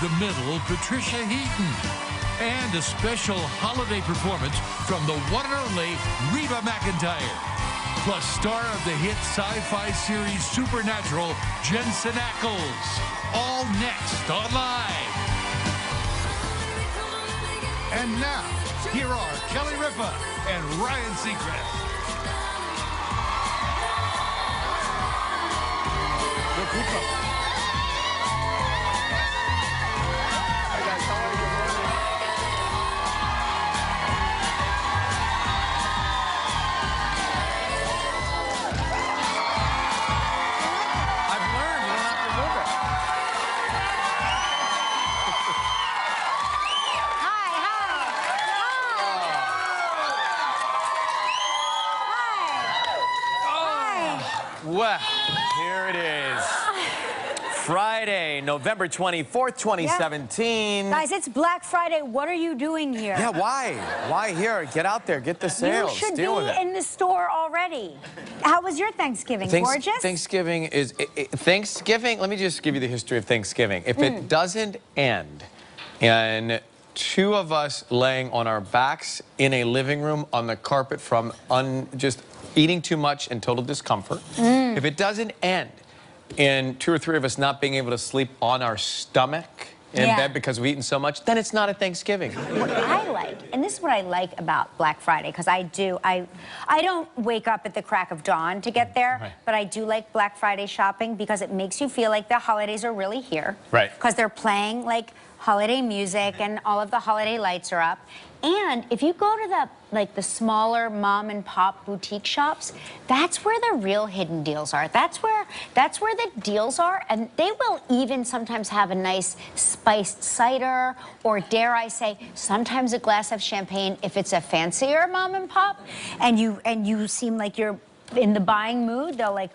the middle, Patricia Heaton. And a special holiday performance from the one and only Reba McEntire. Plus star of the hit sci-fi series Supernatural, Jensen Ackles. All next on Live. And now, here are Kelly Ripa and Ryan Seacrest. Well, here it is. Friday, November 24th, 2017. Yeah. Guys, it's Black Friday. What are you doing here? Yeah, why? Why here? Get out there. Get the sales. You should Deal with it. be in the store already. How was your Thanksgiving? Gorgeous? Thanksgiving is... Thanksgiving, let me just give you the history of Thanksgiving. If it doesn't end and two of us laying on our backs in a living room on the carpet from just eating too much and total discomfort, if it doesn't end in two or three of us not being able to sleep on our stomach in bed because we've eaten so much, then it's not a Thanksgiving. What I like, and this is what I like about Black Friday, because I don't wake up at the crack of dawn to get there, but I do like Black Friday shopping because it makes you feel like the holidays are really here. Right. Because they're playing like holiday music and all of the holiday lights are up. And if you go to the smaller mom and pop boutique shops, that's where the real hidden deals are. That's where the deals are, and they will even sometimes have a nice spiced cider, or dare I say, sometimes a glass of champagne if it's a fancier mom and pop, and you seem like you're in the buying mood. They'll like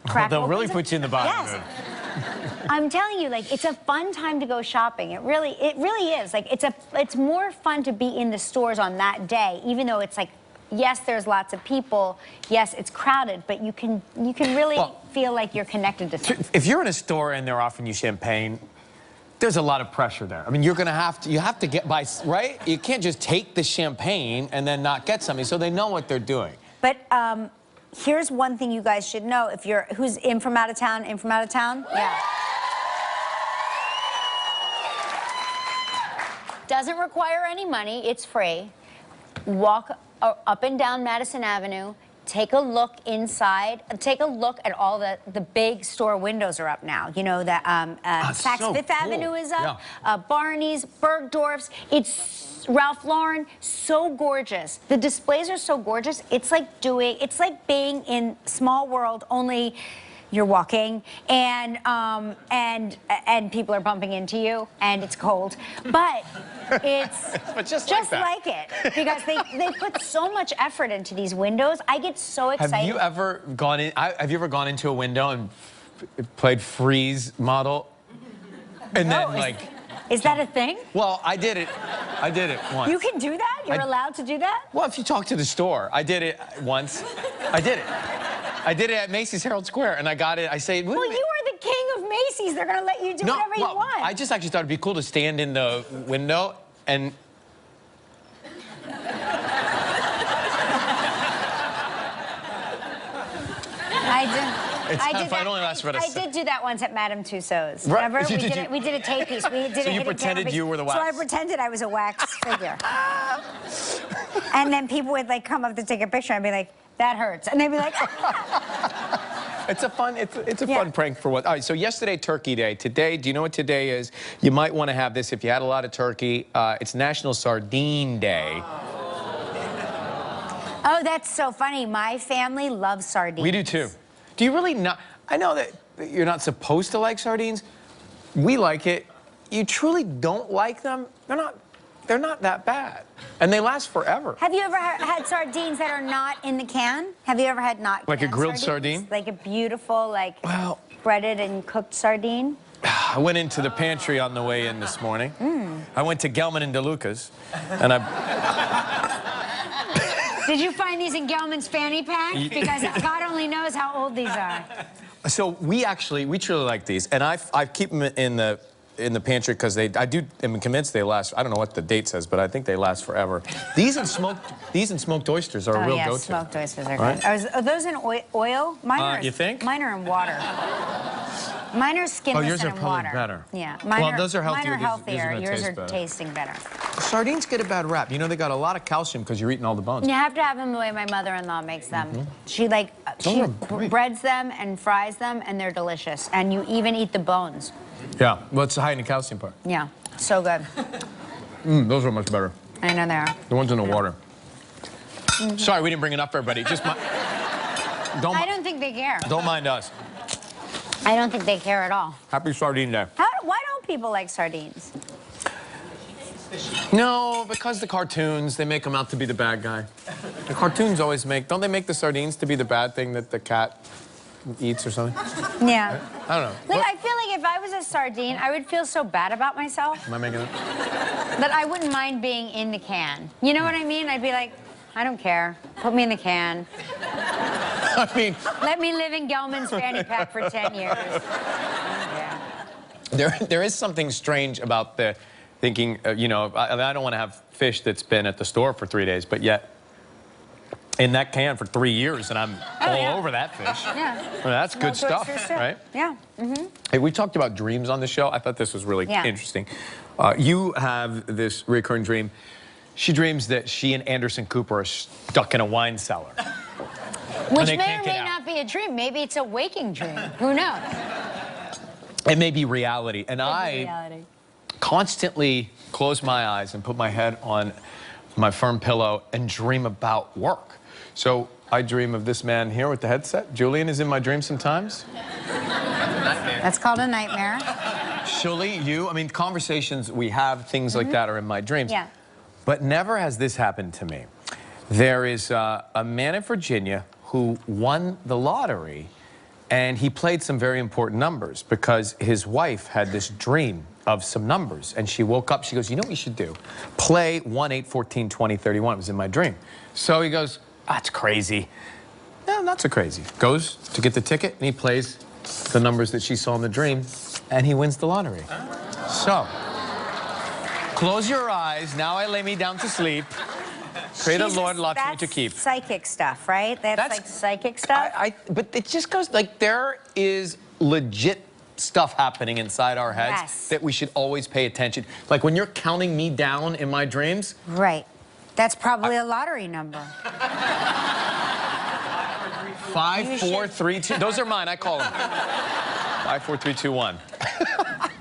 crack they'll really put you in the buying mood. I'm telling you, like, it's a fun time to go shopping. It really is. Like, it's more fun to be in the stores on that day, even though it's like, yes, there's lots of people, yes, it's crowded, but you can really feel like you're connected to something. If you're in a store and they're offering you champagne, there's a lot of pressure there. I mean, you have to get by, right? You can't just take the champagne and then not get something, so they know what they're doing. But here's one thing you guys should know. If you're, who's in from out of town? In from out of town? Yeah. Doesn't require any money. It's free. Walk up and down Madison Avenue. Take a look inside. Take a look at all the big store windows are up now. You know, that Saks Fifth Avenue is up. Yeah. Barney's, Bergdorf's. It's Ralph Lauren. So gorgeous. The displays are so gorgeous. It's like being in Small World, only you're walking and people are bumping into you and it's cold, but it's just like it because they put so much effort into these windows. I get so excited. Have you ever gone into a window and played freeze model and then like? Is that a thing? Well, I did it once. You can do that? You're allowed to do that? Well, if you talk to the store, I did it once. I did it at Macy's Herald Square, and I got it. I say, well, you are the king of Macy's. They're gonna let you do whatever you want. I just actually thought it'd be cool to stand in the window and. It only lasts for a second. I did do that once at Madame Tussauds. Right. Remember? We did a tape piece. We did so you pretended you were the wax. So I pretended I was a wax figure. And then people would like come up to take a picture and be like, that hurts. And they'd be like, It's a fun prank for what? All right, so yesterday, Turkey Day. Today, do you know what today is? You might want to have this if you had a lot of turkey. It's National Sardine Day. Oh, that's so funny. My family loves sardines. We do too. Do you really not? I know that you're not supposed to like sardines. We like it. You truly don't like them? They're not that bad. And they last forever. Have you ever had sardines that are not in the can? Have you ever had not like a grilled sardines? Sardine? Like a beautiful, like, breaded and cooked sardine? I went into the pantry on the way in this morning. I went to Gelman and DeLuca's, and Did you find these in Gelman's fanny pack? Because God only knows how old these are. So we truly like these, and I keep them in in the pantry because am convinced they last. I don't know what the date says, but I think they last forever. These and smoked oysters are a real go-to. Smoked oysters are right? good. Are those in oil? Mine are. You think? Mine are in water. Mine are skinless yours and are in probably water. better. Yeah. Well, those are healthier. Mine are healthier. These Yours taste are better. tasting better. Sardines get a bad rap. You know they got a lot of calcium because you're eating all the bones. You have to have them the way my mother-in-law makes them. She Those are great. breads them and fries them, and they're delicious. And you even eat the bones. Yeah. Well, it's high in the calcium part. Yeah. So good. Those are much better. I know they are. The ones in the water. Sorry, we didn't bring enough for everybody. Just I don't think they care. Don't mind us. I don't think they care at all. Happy Sardine Day. Why don't people like sardines? No, because the cartoons, they make them out to be the bad guy. The cartoons always don't they make the sardines to be the bad thing that the cat eats or something? Yeah. I don't know. Look, I feel like if I was a sardine, I would feel so bad about myself Am I making it? that I wouldn't mind being in the can. You know what I mean? I'd be like, I don't care. Put me in the can. I mean... Let me live in Gelman's fanny pack for 10 years. Yeah. There is something strange about the thinking, you know, I don't want to have fish that's been at the store for 3 days, but yet in that can for 3 years, and I'm all over that fish. Yeah. Well, that's good stuff, right? Yeah. Hey, we talked about dreams on the show. I thought this was really interesting. You have this recurring dream. She dreams that she and Anderson Cooper are stuck in a wine cellar. Which may or may not be a dream. Maybe it's a waking dream. Who knows? It may be reality. And I constantly close my eyes and put my head on my firm pillow and dream about work. So I dream of this man here with the headset. Julian is in my dream sometimes. That's called a nightmare. Shuli, you, I mean, conversations we have, things like that are in my dreams. Yeah. But never has this happened to me. There is a man in Virginia who won the lottery, and he played some very important numbers because his wife had this dream of some numbers, and she woke up, she goes, you know what you should do? Play 1, 8, 14, 20, 31. It was in my dream. So he goes, that's crazy. No, not so crazy. Goes to get the ticket, and he plays the numbers that she saw in the dream, and he wins the lottery. So, close your eyes. Now I lay me down to sleep. Pray the Lord lots for me to keep. Psychic stuff, right? That's like psychic stuff? But it just goes, like, there is legit stuff happening inside our heads that we should always pay attention. Like, when you're counting me down in my dreams. Right. That's probably a lottery number. 5, 4, 3, 2. Those are mine. I call them. 5, 4, 3, 2, 1.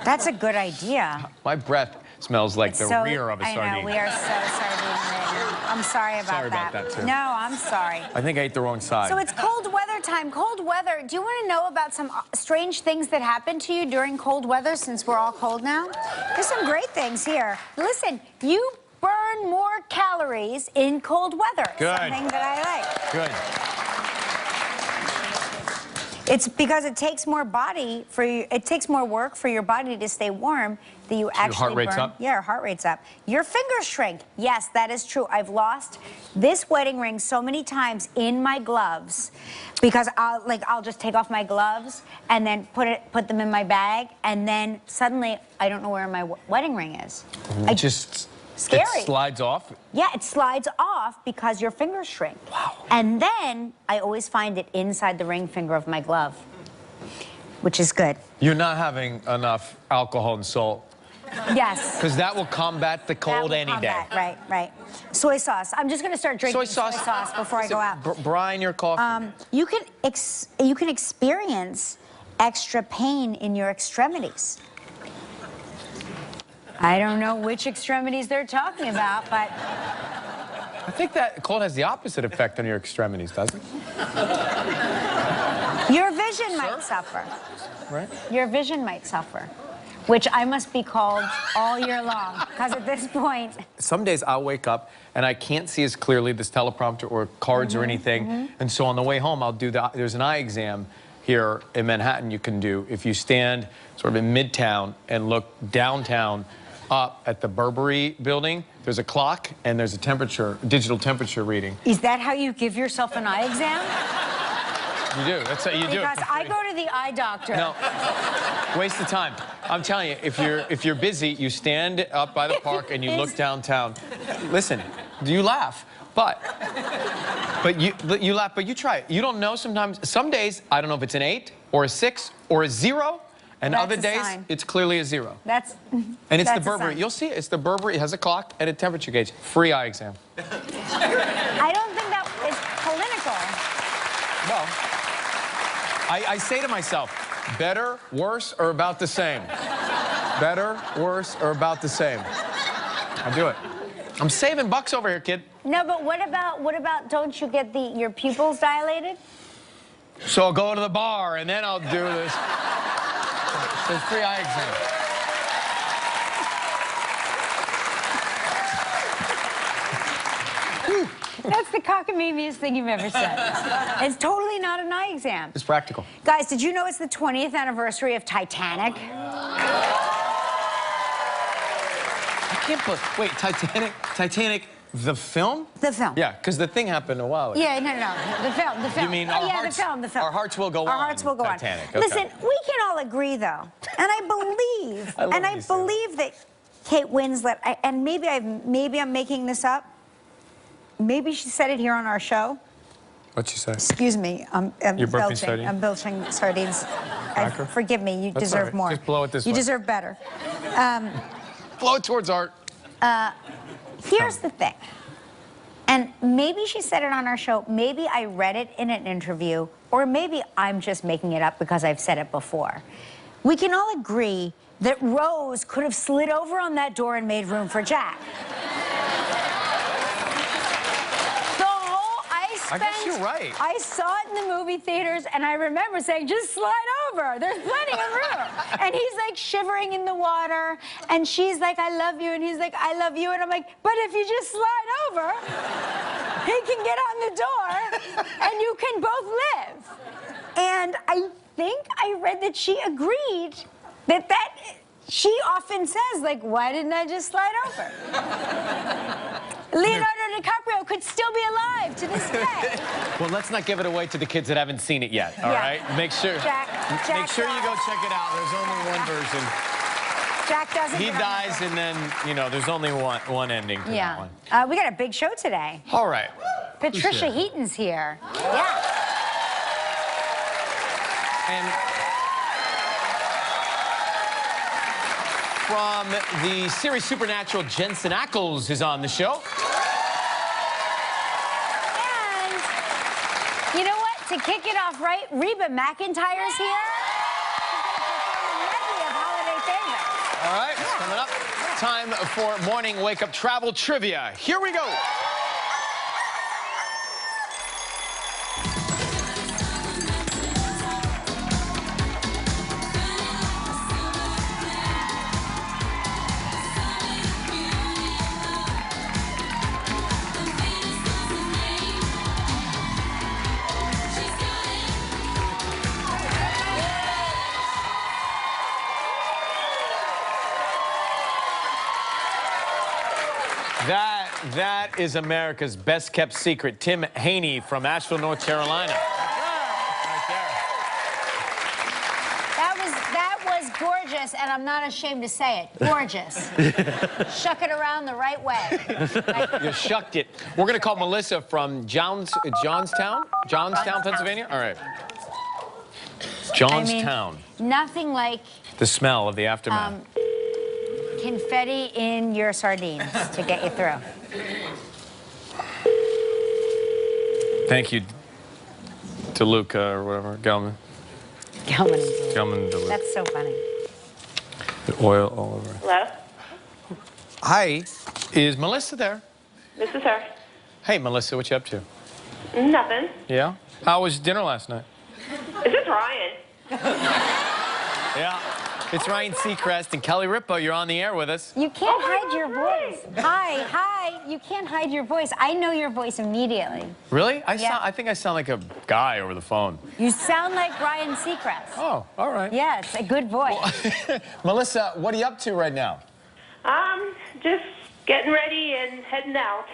That's a good idea. My breath smells like the rear of a sardine. I know, we are so sardine right now. I'm sorry about that. Sorry about that, too. No, I'm sorry. I think I ate the wrong side. So it's cold weather time. Cold weather. Do you want to know about some strange things that happen to you during cold weather since we're all cold now? There's some great things here. Listen, you burn more calories in cold weather. Good. Something that I like. Good. It's because it takes more it takes more work for your body to stay warm that you actually your heart rate's burn. up? Yeah, your heart rate's up. Your fingers shrink. Yes, that is true. I've lost this wedding ring so many times in my gloves because I'll just take off my gloves and then put them in my bag, and then suddenly I don't know where my wedding ring is. Scary. It slides off? Yeah, it slides off because your fingers shrink. Wow. And then I always find it inside the ring finger of my glove, which is good. You're not having enough alcohol and salt. Yes. Because that will combat the cold any day. Right, right. Soy sauce. I'm just going to start drinking soy sauce before I go out. Brine your coffee. You can experience extra pain in your extremities. I don't know which extremities they're talking about, but... I think that cold has the opposite effect on your extremities, doesn't it? Your vision might suffer. Right. Your vision might suffer, which I must be called all year long, because at this point... Some days I'll wake up and I can't see as clearly this teleprompter or cards or anything, and so on the way home I'll do there's an eye exam here in Manhattan you can do if you stand sort of in Midtown and look downtown up at the Burberry building. There's a clock and there's a digital temperature reading. Is that how you give yourself an eye exam? You do. That's how you do it. Because I go to the eye doctor. No, waste of time. I'm telling you, if you're busy, you stand up by the park and you look downtown. Listen, you laugh, but you laugh, but you try it. You don't know sometimes. Some days, I don't know if it's an 8 or a 6 or a 0. And That's other a days, sign. it's clearly a 0. That's. And it's that's the a Burberry. sign. You'll see it. It's the Burberry. It has a clock and a temperature gauge. Free eye exam. I don't think that is clinical. Well, I say to myself, better, worse, or about the same? Better, worse, or about the same? I do it. I'm saving bucks over here, kid. No, but what about? Don't you get your pupils dilated? So I'll go to the bar and then I'll do this. It's free eye exam. That's the cockamamie thing you've ever said. It's totally not an eye exam. It's practical. Guys, did you know it's the 20th anniversary of Titanic? I can't believe. Wait, Titanic, the film? The film. Yeah, because the thing happened a while ago. Yeah, no. The film. You mean oh, yeah, the film. Our hearts will go on. Our hearts will go Titanic. on. Okay. Listen, we can all agree, though, and I believe, I believe that Kate Winslet, and maybe I'm making this up. Maybe she said it here on our show. What'd she say? Excuse me, I'm You're burping belching. sardine? I'm belching sardines. Cracker? Forgive me, you That's deserve all right. more. Just blow it this You way. deserve better. Blow it towards art. Here's the thing. And maybe she said it on our show, maybe I read it in an interview, or maybe I'm just making it up because I've said it before. We can all agree that Rose could have slid over on that door and made room for Jack. I guess you're right. I saw it in the movie theaters, and I remember saying, just slide over. There's plenty of room. And he's like shivering in the water, and she's like, I love you, and he's like, I love you. And I'm like, but if you just slide over, he can get on the door, and you can both live. And I think I read that she agreed that she often says, like, why didn't I just slide over? Leonardo DiCaprio could still be alive to this day. Well, let's not give it away to the kids that haven't seen it yet, all right? Make sure you go check it out. There's only one version. Jack doesn't. He dies, and then, there's only one ending to that one. We got a big show today. All right. Patricia Heaton's here. Yeah. And from the series Supernatural, Jensen Ackles is on the show. And you know what? To kick it off right, Reba McEntire's here. She's going to perform a medley of holiday favorites. All right, coming up. Time for morning wake-up travel trivia. Here we go. That is America's best-kept secret. Tim Haney from Asheville, North Carolina. Right That was gorgeous, and I'm not ashamed to say it. Gorgeous. Shuck it around the right way. there. You shucked it. We're going to call Melissa from Johnstown, Pennsylvania? All right. Johnstown. Nothing like The smell of the aftermath. confetti in your sardines to get you through. Thank you to Luca or whatever, Gelman. Gelman to Luca. That's so funny. The oil all over. Hello? Hi, is Melissa there? This is her. Hey, Melissa, what you up to? Nothing. Yeah? How was dinner last night? Is this Ryan? Yeah. It's Ryan Seacrest and Kelly Ripa. You're on the air with us. You can't hide your voice. Hi. You can't hide your voice. I know your voice immediately. Really? Yeah. I think I sound like a guy over the phone. You sound like Ryan Seacrest. Oh, all right. Yeah, it's a good voice. Melissa, what are you up to right now? Just getting ready and heading out.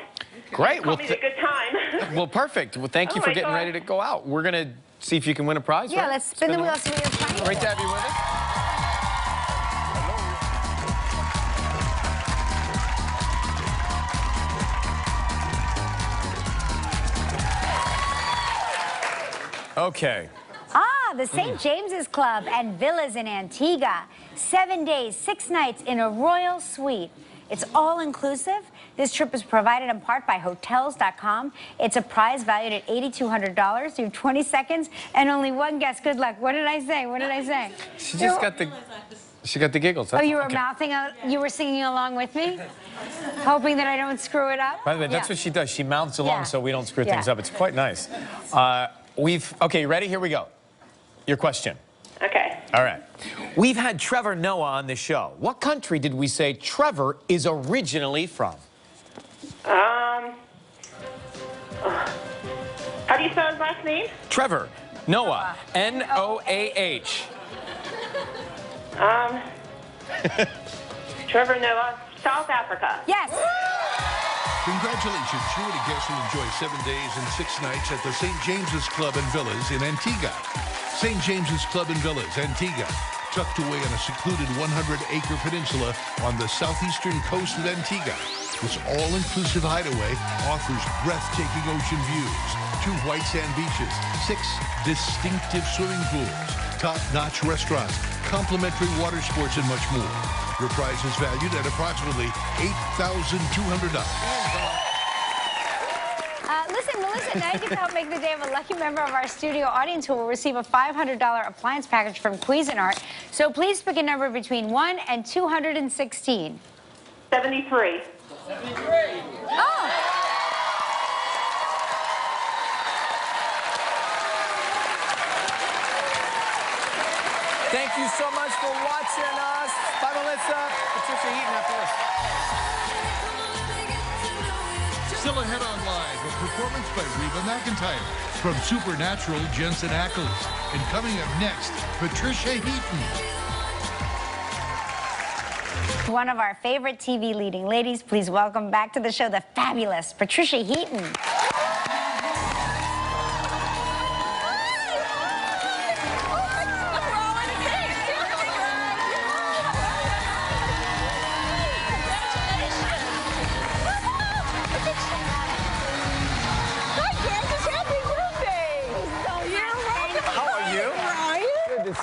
Great. Call me at a good time. Well, perfect. Well, thank you Oh for my getting God. ready to go out. We're going to see if you can win a prize, Yeah, right? let's spin the wheel so we have fun. Great to have you with us. Okay. Ah, the St. James's Club and Villas in Antigua. 7 days, 6 nights in a royal suite. It's all inclusive. This trip is provided in part by Hotels.com. It's a prize valued at $8,200. You have 20 seconds and only one guess. Good luck. What did I say? What did I say? She just got the... She got the giggles. Oh, you were mouthing, you were singing along with me? Hoping that I don't screw it up? By the way, that's what she does. She mouths along so we don't screw things up. It's quite nice. Okay, you ready? Here we go. Your question. Okay. All right. We've had Trevor Noah on the show. What country did we say Trevor is originally from? How do you spell his last name? Trevor Noah. N-O-A-H. Trevor Noah, South Africa. Yes. Congratulations, you and a guest will enjoy 7 days and 6 nights at the St. James's Club and Villas in Antigua. St. James's Club and Villas, Antigua, tucked away on a secluded 100-acre peninsula on the southeastern coast of Antigua. This all-inclusive hideaway offers breathtaking ocean views, 2 white sand beaches, 6 distinctive swimming pools, top-notch restaurants, complimentary water sports, and much more. Your prize is valued at approximately $8,200. Listen, Melissa, now you get to help make the day of a lucky member of our studio audience who will receive a $500 appliance package from Cuisinart. So please pick a number between 1 and 216. 73. 73. Oh! Thank you so much for watching us. Bye, Melissa. Patricia Heaton after this. Still ahead on live, a performance by Reba McEntire from Supernatural, Jensen Ackles. And coming up next, Patricia Heaton. One of our favorite TV leading ladies, please welcome back to the show the fabulous Patricia Heaton.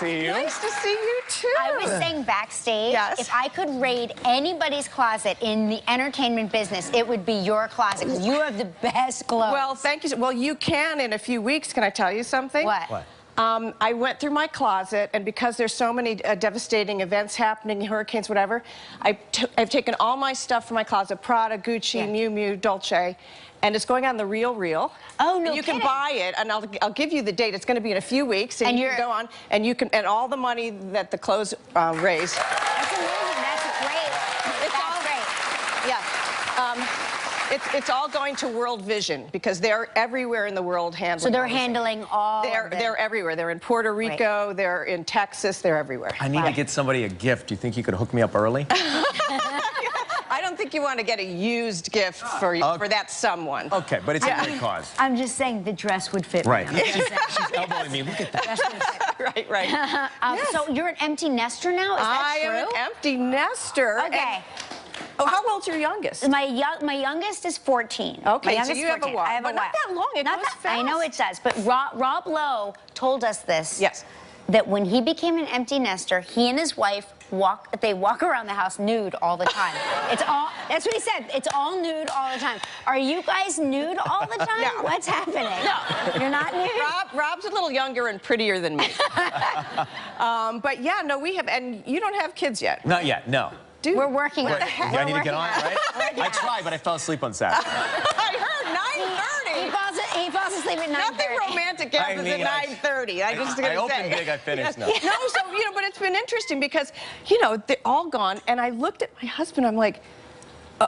See you. Nice to see you too. I was saying backstage, Yes. if I could raid anybody's closet in the entertainment business, it would be your closet because you have the best clothes. Well, thank you. Well, you can in a few weeks. Can I tell you something? What? I went through my closet, and because there's so many devastating events happening, hurricanes, whatever, I've taken all my stuff from my closet, Prada, Gucci, Miu Miu, Dolce, and it's going on the Real. Oh, no You kidding. can buy it, and I'll give you the date. It's going to be in a few weeks, and you can go on, and you can, and all the money that the clothes raise. That's amazing. That's great. It's all great. Yeah. It's all going to World Vision because they're everywhere in the world handling. So they're handling all. They're everywhere. They're in Puerto Rico. They're in Texas. They're everywhere. I need to get somebody a gift. Do you think you could hook me up early? I don't think you want to get a used gift for that someone. Okay, but it's a great cause. I'm just saying the dress would fit. Right. Me. She's elbowing me. Look at that. Right. Yes. So you're an empty nester now? Is that true? I am an empty nester. Okay. How old's your youngest? My youngest is 14. Okay, my so you have a while. I have but a while. not that long. It goes fast. I know it does. But Rob Lowe told us this. Yes. That when he became an empty nester, he and his wife walk around the house nude all the time. That's what he said. It's all nude all the time. Are you guys nude all the time? No. What's happening? No. You're not nude? Rob's a little younger and prettier than me. But yeah, no, we have, and you don't have kids yet. Not yet, no. Dude, we're working on it. Do I need to get on it, right? I tried, but I fell asleep on Saturday. I heard 9:30. He falls asleep at 9:30. Nothing romantic happens at 9:30. I opened big, I finished now. No, so, but it's been interesting because, they're all gone. And I looked at my husband, I'm like,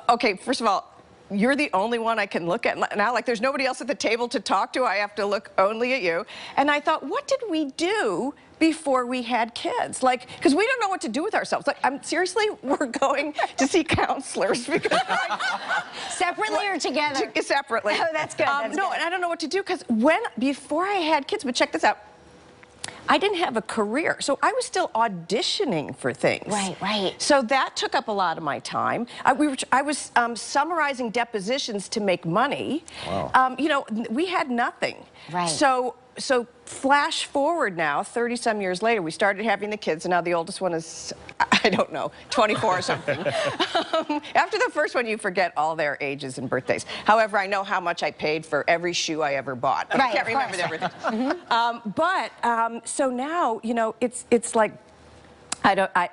okay, first of all, you're the only one I can look at now. Like, there's nobody else at the table to talk to. I have to look only at you. And I thought, what did we do before we had kids? Like, because we don't know what to do with ourselves. Like, seriously, we're going to see counselors because separately or together? Separately. Oh, that's good. That's no, good. and I don't know what to do because before I had kids, but check this out. I didn't have a career, so I was still auditioning for things. Right. So that took up a lot of my time. I was summarizing depositions to make money. Wow. We had nothing. Right. So so flash forward now, 30-some years later, we started having the kids, and now the oldest one is, I don't know, 24 or something. After the first one, you forget all their ages and birthdays. However, I know how much I paid for every shoe I ever bought. Right, I can't remember everything. So now, you know, it's like,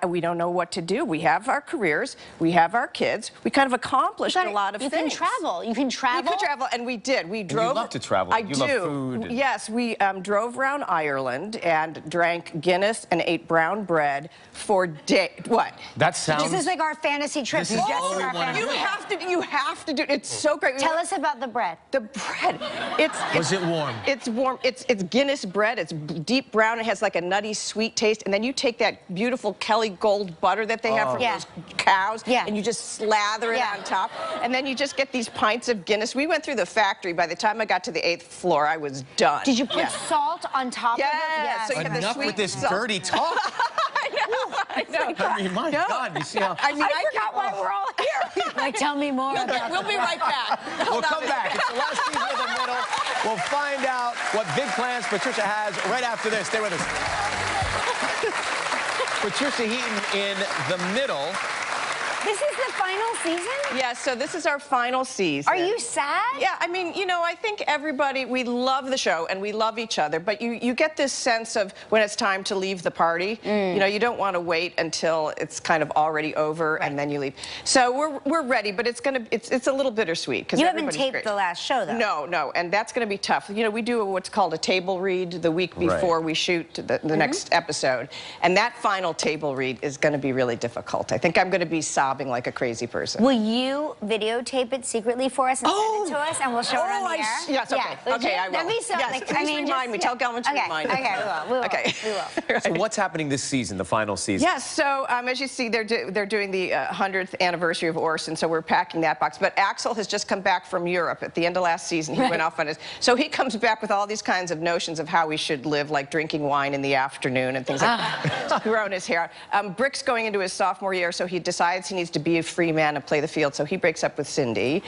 we don't know what to do. We have our careers, we have our kids. We kind of accomplished a lot of things. You can travel. You can travel. We could travel, and we did. We drove. You love to travel. You love food. Yes, we drove around Ireland and drank Guinness and ate brown bread for days. What? That sounds. This is like our fantasy trip. This is all we want to do. You have to do. It's so great. Tell us about the bread. The bread. Was it warm? It's warm. It's Guinness bread. It's deep brown. It has like a nutty, sweet taste, and then you take that beautiful Kelly Gold butter that they have from those cows, and you just slather it on top, and then you just get these pints of Guinness. We went through the factory. By the time I got to the 8th floor, I was done. Did you put salt on top of it? Yeah. So you have the Enough sweet with this salt. dirty talk. I know. I mean, my God, you see how... I mean, I forgot why we're all here. Like, tell me more about We'll be right back. We'll come back. It's the last season of The Middle. We'll find out what big plans Patricia has right after this. Stay with us. Patricia Heaton in The Middle. This is the final season? Yeah, so this is our final season. Are you sad? Yeah, I mean, you know, I think everybody, we love the show and we love each other, but you get this sense of when it's time to leave the party. You know, you don't want to wait until it's kind of already over and then you leave. So we're ready, but it's a little bittersweet because you haven't taped the last show, though. No, and that's going to be tough. You know, we do what's called a table read the week before we shoot the next episode, and that final table read is going to be really difficult. I think I'm going to be sobbing like a crazy person. Will you videotape it secretly for us and send it to us, and we'll show it on the air? Yes, okay. Yeah, Okay, I will. That'd be so, yes, like, please remind me. Tell Gelman to remind me. Okay, we will. Okay. We will. So what's happening this season, the final season? Yes, so as you see, they're doing the 100th anniversary of Orson, so we're packing that box. But Axel has just come back from Europe at the end of last season. He went off on his... So he comes back with all these kinds of notions of how we should live, like drinking wine in the afternoon and things like that. Growing his hair out. Brick's going into his sophomore year, so he decides he needs to be a free man and play the field, so he breaks up with Cindy.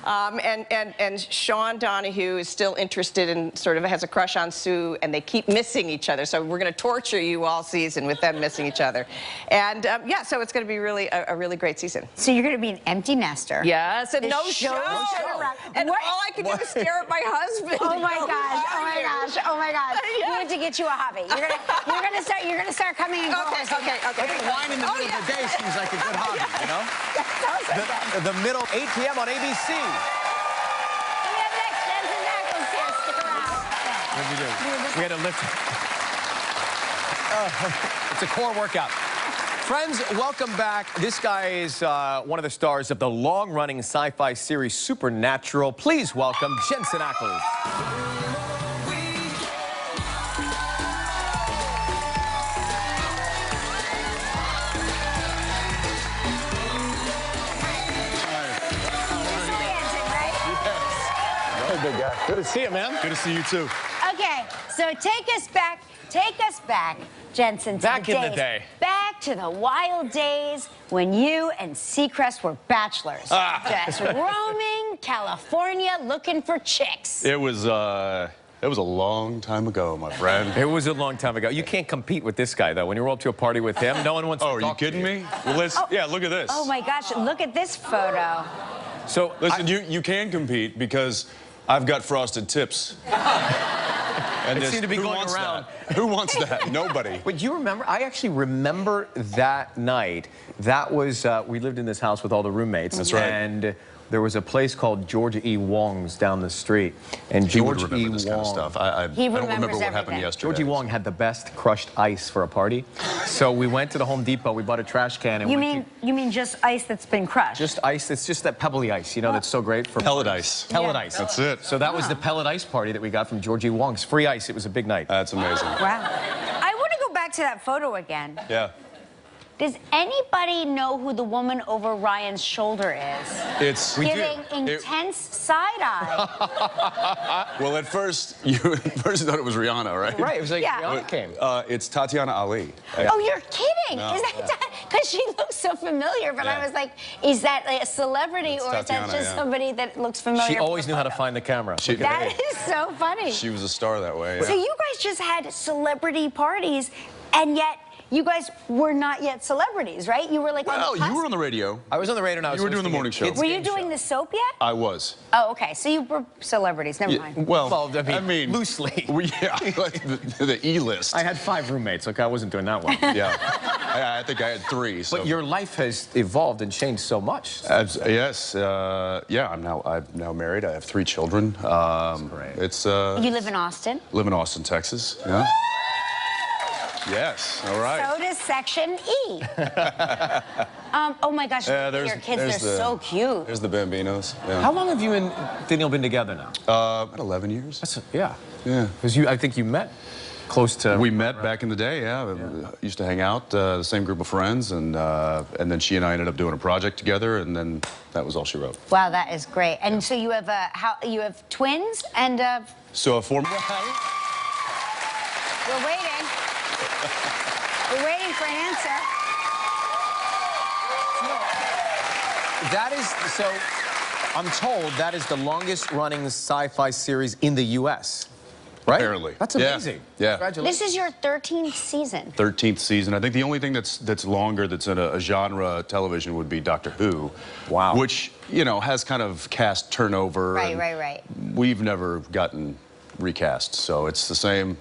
And Sean Donahue is still interested in, sort of has a crush on Sue, and they keep missing each other. So we're going to torture you all season with them missing each other. And yeah, so it's going to be really a really great season. So you're going to be an empty nester. Yes, and The no show. show. And all I can do is stare at my husband. Oh my gosh! Oh my gosh! Oh my gosh! We need to get you a hobby. You're gonna start coming and going. Okay. Wine in the middle of the day seems like a good hobby, you know? The Middle, 8 p.m. on ABC. We have next Jensen Ackles here. Stick around. What did we do? We had to lift. It's a core workout. Friends, welcome back. This guy is one of the stars of the long-running sci-fi series Supernatural. Please welcome Jensen Ackles. Big guy. Good to see you, man. Good to see you, too. Okay, so take us back, Jensen, to Back in the day. Back to the wild days when you and Seacrest were bachelors. Just roaming California looking for chicks. It was a long time ago, my friend. It was a long time ago. You can't compete with this guy, though. When you roll up to a party with him, no one wants to talk to you. Oh, are you kidding me? Well, yeah, look at this. Oh, my gosh, look at this photo. So, listen, you can compete because I've got frosted tips. And it seemed to be who going wants around. That? Who wants that? Nobody. But you remember, I actually remember that night. That was, we lived in this house with all the roommates. That's right. And there was a place called Georgia E. Wong's down the street. And George E. Remember this kind of stuff. I don't remember what happened yesterday. George E. Wong had the best crushed ice for a party. So we went to the Home Depot, we bought a trash can. And you mean just ice that's been crushed? Just ice, it's just that pebbly ice, you know, that's so great for... Pellet ice. Pellet ice. That's it. So that was the pellet ice party that we got from George E. Wong's. Free ice, it was a big night. That's amazing. Wow. I want to go back to that photo again. Yeah. Does anybody know who the woman over Ryan's shoulder is? It's... Giving intense side-eye. Well, at first you thought it was Rihanna, right? Right, it was like Rihanna came. It's Tatiana Ali. Oh, you're kidding. No. Is that... she looks so familiar, but I Yeah. was like, is that like a celebrity It's or is that Tatiana, just yeah. somebody that looks familiar? She from always a knew how to photo? find the camera. She- Look at That is so funny. She was a star that way. So Yeah. you guys just had celebrity parties, and yet you guys were not yet celebrities, right? You were like on Well, the cusp. you were on the radio. I was on the radio and I was You were doing the hosting a morning show. kids' Were you game doing show. the soap yet? I was. Oh, okay. So you were celebrities. Never mind. Well, I mean, loosely. Yeah, the E-list. I had 5 roommates. Okay, I wasn't doing that one. Yeah. I think I had 3. So. But your life has evolved and changed so much. Yes. Yeah. I'm now married. I have 3 children. great. It's You live in Austin? live in Austin, Texas. Yeah. Yes. All right. So does Section E. Oh my gosh, look at your kids, they're so cute. There's the Bambinos. Yeah. How long have you and Daniel been together now? About 11 years. Yeah. Yeah. Because I think you met close to... We met back in the day, yeah. We used to hang out, the same group of friends, and then she and I ended up doing a project together, and then that was all she wrote. Wow, that is great. And so you have you have twins and So for we're waiting. We're waiting for an answer. That is, so I'm told that is the longest running sci-fi series in the U.S., right? Apparently. That's Yeah. amazing. Yeah. Congratulations. This is your 13th season. 13th season. I think the only thing that's longer that's in a genre television would be Doctor Who. Wow. Which, you know, has kind of cast turnover. Right, and right. We've never gotten recast, so it's the same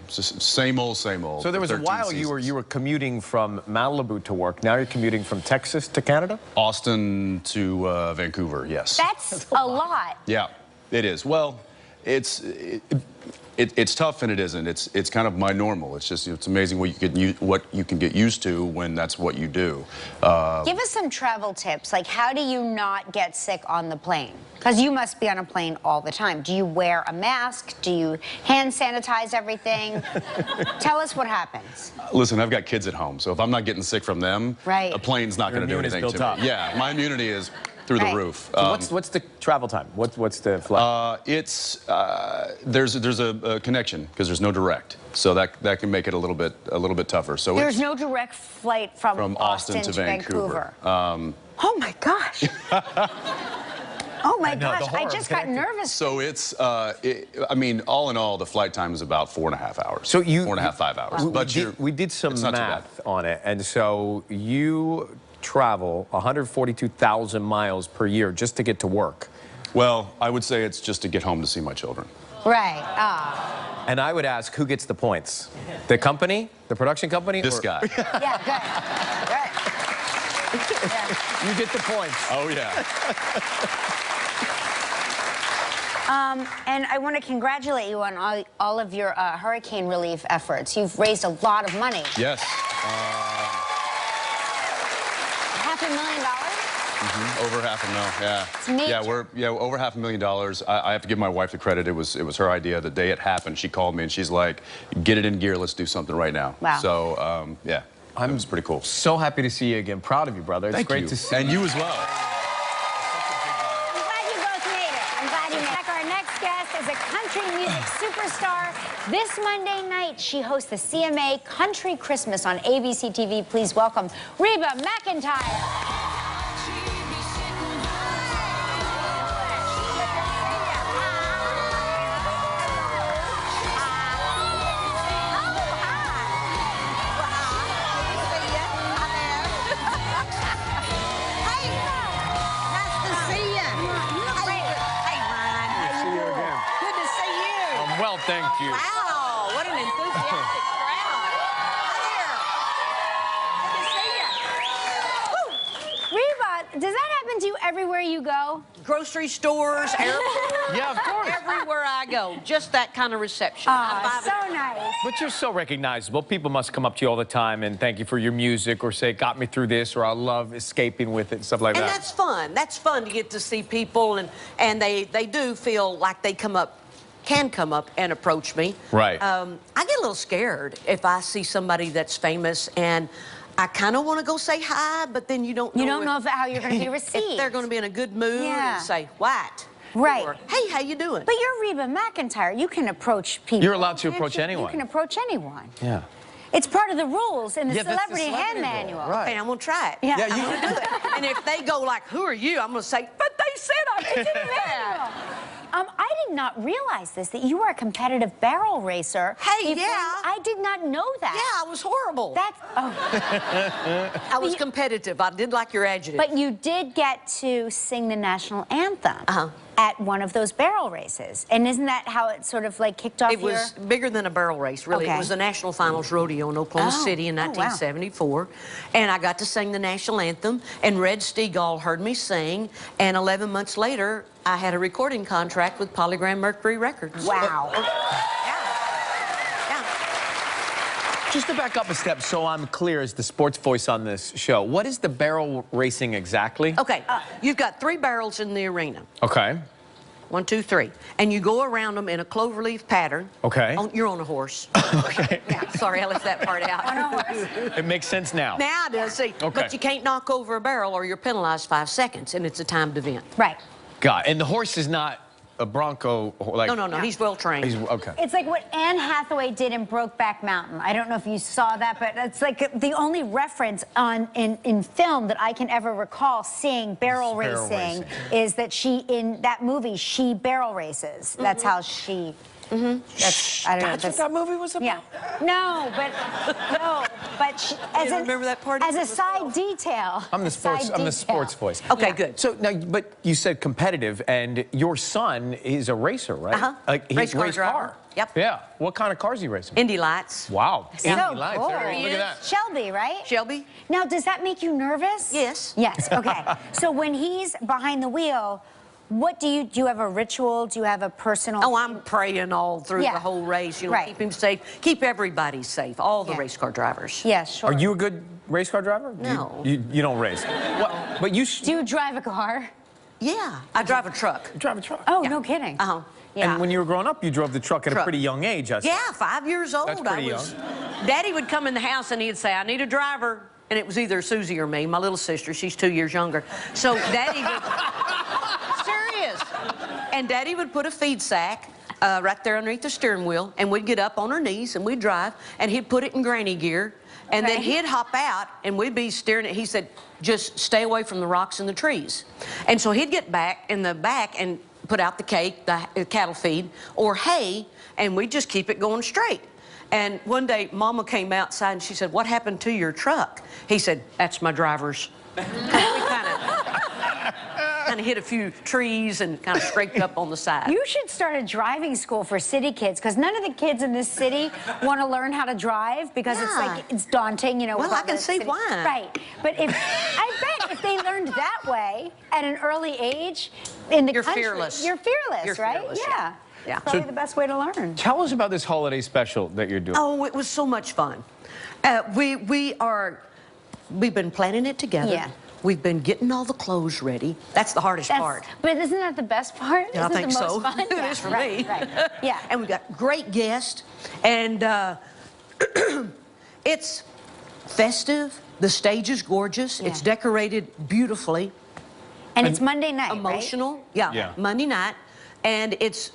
old, same old. So there was a 13 while seasons. you were commuting from Malibu to work. Now you're commuting from Texas to Canada? Austin to Vancouver, yes. That's a lot. Yeah, it is. Well, it's tough and it isn't. It's kind of my normal. It's just it's amazing what you can get used to when that's what you do. Give us some travel tips. Like, how do you not get sick on the plane? Because you must be on a plane all the time. Do you wear a mask? Do you hand sanitize everything? Tell us what happens. Listen, I've got kids at home, so if I'm not getting sick from them, Right. a plane's not Your going to do immunity's anything to built me. up. Yeah, my immunity is through Right. the roof. So what's the travel time? What's the flight? There's a connection because there's no direct, so that can make it a little bit tougher. So There's it's no direct flight from Austin to Vancouver. Oh my gosh. Oh my know, the gosh, I horror just of got connecting. nervous. So it's I mean, all in all, the flight time is about 4.5 hours. So you 4.5, 5 hours. We, But we did some it's not too bad. math on it, and so you travel 142,000 miles per year just to get to work. Well, I would say it's just to get home to see my children. Right. And I would ask, who gets the points? The company? The production company? This or- guy. Yeah, good. Good. You get the points. Oh yeah. And I want to congratulate you on all of your hurricane relief efforts. You've raised a lot of money. Yes. $500,000? Over $500,000. Yeah. It's major. Yeah, over $500,000. I have to give my wife the credit. It was her idea. The day it happened, she called me and she's like, "Get it in gear. Let's do something right now." Wow. So yeah, it was pretty cool. So happy to see you again. Proud of you, brother. It's Thank great you. to see And you as well. I'm glad you both made it. I'm glad you made it. Our next guest is a country music superstar. This Monday night, she hosts the CMA Country Christmas on ABC TV. Please welcome Reba McEntire. Well, thank you. Wow, what an enthusiastic crowd. Hi there. Good to see you. Reba, does that happen to you everywhere you go? Grocery stores, airports. Yeah, of course. Everywhere I go, just that kind of reception. Oh, so nice. But you're so recognizable. People must come up to you all the time and thank you for your music or say, got me through this, or I love escaping with it, and stuff like And that. that's fun. That's fun to get to see people, and they do feel like they can come up and approach me. Right. I get a little scared if I see somebody that's famous and I kind of want to go say hi, but then you don't know. You don't know how you're going to be if received. they're going to be in a good mood Yeah. and say, "What?" Right. Or, "Hey, how you doing?" But you're Reba McEntire. You can approach people. You're allowed to can't approach you? anyone. You can approach anyone. Yeah. It's part of the rules in the Yeah, that's the celebrity hand celebrity rule, manual. right. Okay, I'm gonna try it. Yeah. Yeah, I'm gonna do it. And if they go like, "Who are you?" I'm gonna say, "But they said I could do that." I did not realize this, that you were a competitive barrel racer. Hey, before yeah. I did not know that. Yeah, I was horrible. That's, I was competitive. I did like your adjective. but you did get to sing the national anthem at one of those barrel races. And isn't that how it sort of like kicked off It was bigger than a barrel race, really. Okay. It was the National Finals Rodeo in Oklahoma City in wow. 1974. And I got to sing the national anthem, and Red Steagall heard me sing, and 11 months later, I had a recording contract with Polygram Mercury Records. Wow. Just to back up a step so I'm clear as the sports voice on this show, what is the barrel racing exactly? Okay, you've got 3 barrels in the arena. Okay. 1, 2, 3. And you go around them in a cloverleaf pattern. Okay. You're on a horse. Okay. Yeah, sorry, I left that part out. It makes sense now. Now it does, see. Okay. But you can't knock over a barrel or you're penalized 5 seconds, and it's a timed event. Right. God, and the horse is not a bronco, like... No, he's well trained. He's, okay. It's like what Anne Hathaway did in Brokeback Mountain. I don't know if you saw that, but it's like the only reference in film that I can ever recall seeing barrel racing is that in that movie, she barrel races. That's how she... I don't know. That's what that movie was about? Yeah. No, but remember that part? as a side detail. I'm the sports voice. Okay, good. So now, but you said competitive, and your son is a racer, right? Like he Race car raced driver. Yep. Yeah. What kind of cars he racing? Indy Lights. Wow. So Indy Lights. cool. Look at that. Shelby, right? Shelby. Now, does that make you nervous? Yes. Yes, okay. So when he's behind the wheel, what do you have a ritual? Do you have a personal... Oh, I'm praying all through the whole race. You know, keep him safe. Keep everybody safe. All the race car drivers. Yeah, sure. Are you a good race car driver? No. You don't race. What? But you... Do you drive a car? Yeah. I drive a truck. You drive a truck? Oh, no kidding. Uh-huh. Yeah. And when you were growing up, you drove the truck at a pretty young age, I Yeah, 5 years old. That's pretty young. Daddy would come in the house and he'd say, "I need a driver." And it was either Susie or me, my little sister. She's 2 years younger. So Daddy would... Serious. And Daddy would put a feed sack right there underneath the steering wheel, and we'd get up on our knees and we'd drive, and he'd put it in granny gear, and then he'd hop out and we'd be steering it. He said, "Just stay away from the rocks and the trees." And so he'd get back in the back and put out the cake, the cattle feed, or hay, and we'd just keep it going straight. And one day, Mama came outside and she said, "What happened to your truck?" He said, "That's my driver's." We kind of hit a few trees and kind of scraped up on the side. You should start a driving school for city kids, because none of the kids in this city want to learn how to drive because it's daunting, you know. Well, I can see why. Right. But I bet if they learned that way at an early age in the country, fearless. You're fearless, You're right? fearless, Yeah. Yeah. Probably the best way to learn. Tell us about this holiday special that you're doing. Oh, it was so much fun. We've been planning it together. Yeah. We've been getting all the clothes ready. That's the hardest part. But isn't that the best part? Yeah, I Isn't think the so. most fun? It is for me. Right. Yeah. And we've got great guests, and it's festive. The stage is gorgeous. Yeah. It's decorated beautifully. And it's Monday night, Emotional. right? Yeah. Monday night. And it's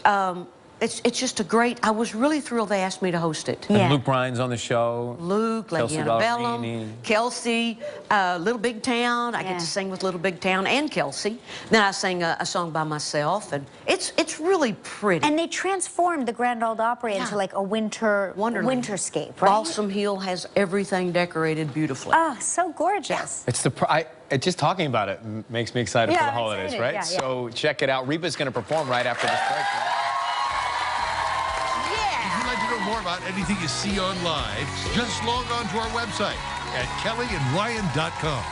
just a great, I was really thrilled they asked me to host it. And Luke Bryan's on the show. Luke, Lady Kelsey Antebellum, Ballerini. Kelsey, Little Big Town. I get to sing with Little Big Town and Kelsey. Then I sang a song by myself, and it's really pretty. And they transformed the Grand Ole Opry into like a winterscape, right? Balsam Hill has everything decorated beautifully. Oh, so gorgeous. It's just talking about it makes me excited for the I'm holidays, excited. right? Yeah, yeah. So check it out. Reba's going to perform right after this break. If you'd like to know more about anything you see on live, just log on to our website at kellyandryan.com.